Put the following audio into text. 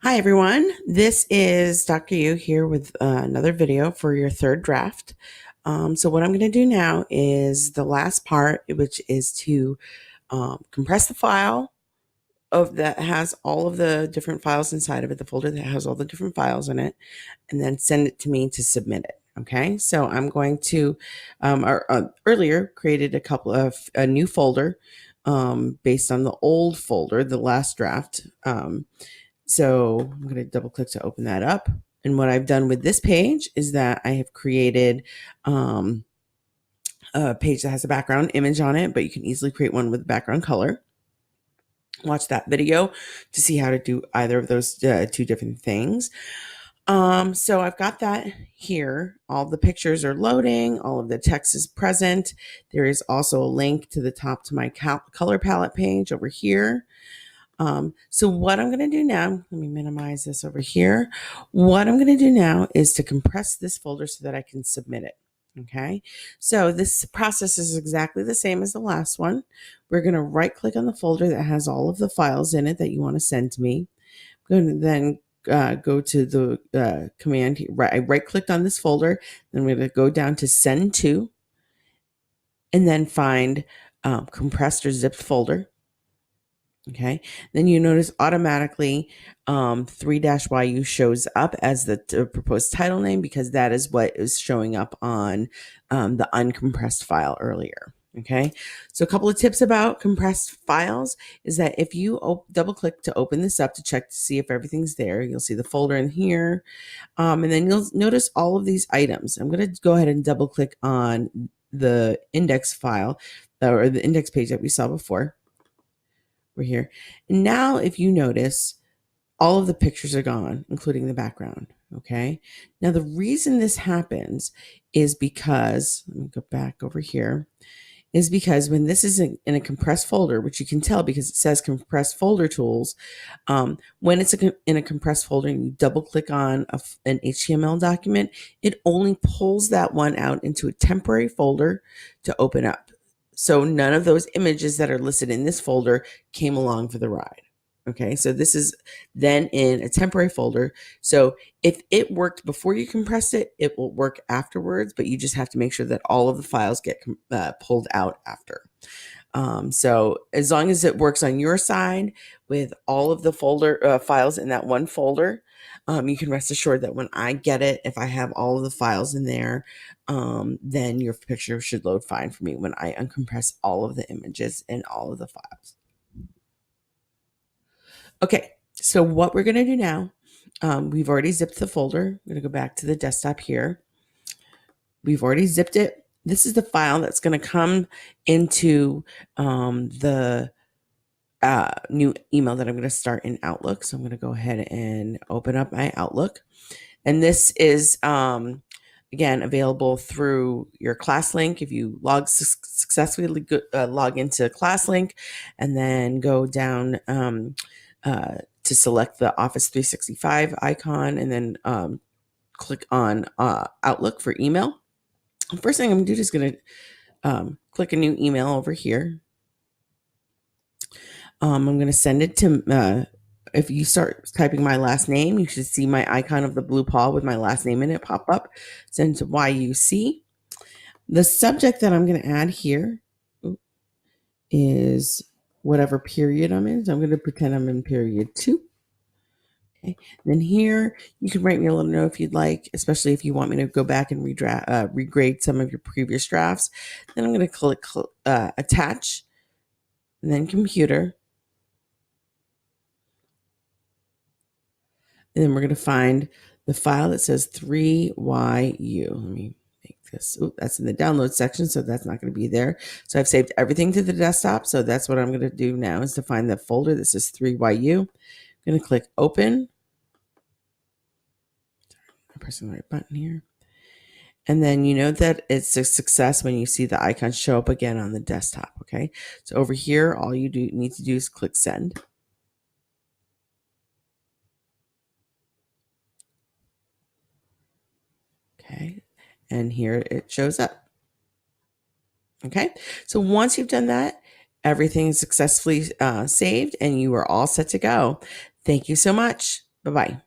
Hi everyone, this is Dr. Yu here with another video for your third draft. So what I'm going to do now is the last part, which is to compress the file of that has all of the different files inside of it, the folder that has all the different files in it, and then send it to me to submit it. Okay, so I'm going to earlier created a new folder based on the old folder, the last draft. So I'm going to double click to open that up. And what I've done with this page is that I have created a page that has a background image on it, but you can easily create one with background color. Watch that video to see how to do either of those two different things. So I've got that here. All the pictures are loading. All of the text is present. There is also a link to the top to my color palette page over here. So what I'm going to do now, let me minimize this over here. What I'm going to do now is to compress this folder so that I can submit it. Okay, so this process is exactly the same as the last one. We're going to right click on the folder that has all of the files in it that you want to send to me. I'm going to then go to the command here. I right clicked on this folder. Then I'm going to go down to send to, and then find compressed or zipped folder. Okay, then you notice automatically 3-YU shows up as the proposed title name because that is what is showing up on the uncompressed file earlier. Okay, so a couple of tips about compressed files is that if you double click to open this up to check to see if everything's there, you'll see the folder in here. And then you'll notice all of these items. I'm going to go ahead and double click on the index file or the index page that we saw before. We're here. And now if you notice, all of the pictures are gone, including the background. Okay. Now the reason this happens is because, let me go back over here, is because when this is in a compressed folder, which you can tell because it says compressed folder tools, when it's in a compressed folder and you double click on an HTML document, it only pulls that one out into a temporary folder to open up. So none of those images that are listed in this folder came along for the ride. Okay, so this is then in a temporary folder. So if it worked before you compressed it, it will work afterwards, but you just have to make sure that all of the files get pulled out after. So as long as it works on your side with all of the folder files in that one folder, you can rest assured that when I get it, if I have all of the files in there, then your picture should load fine for me when I uncompress all of the images and all of the files. Okay, so what we're going to do now, we've already zipped the folder. I'm going to go back to the desktop here. We've already zipped it. This is the file that's going to come into the new email that I'm going to start in Outlook. So I'm going to go ahead and open up my Outlook. And this is, again, available through your ClassLink. If you successfully log into ClassLink and then go down to select the Office 365 icon and then click on Outlook for email. The first thing I'm going to do is going to click a new email over here. I'm going to send it to, if you start typing my last name, you should see my icon of the blue paw with my last name in it pop up. Send to YUC. The subject that I'm going to add here is whatever period I'm in. So I'm going to pretend I'm in period 2. Okay. Then here, you can write me a little note if you'd like, especially if you want me to go back and regrade some of your previous drafts. Then I'm going to click attach, and then computer. And then we're going to find the file that says 3YU. Let me make this. Oh, that's in the download section, so that's not going to be there. So I've saved everything to the desktop. So that's what I'm going to do now is to find the folder that says 3YU. I'm going to click open. I'm pressing the right button here. And then you know that it's a success when you see the icon show up again on the desktop. Okay. So over here, all you need to do is click send. Okay. And here it shows up. Okay. So once you've done that, everything is successfully saved and you are all set to go. Thank you so much. Bye bye.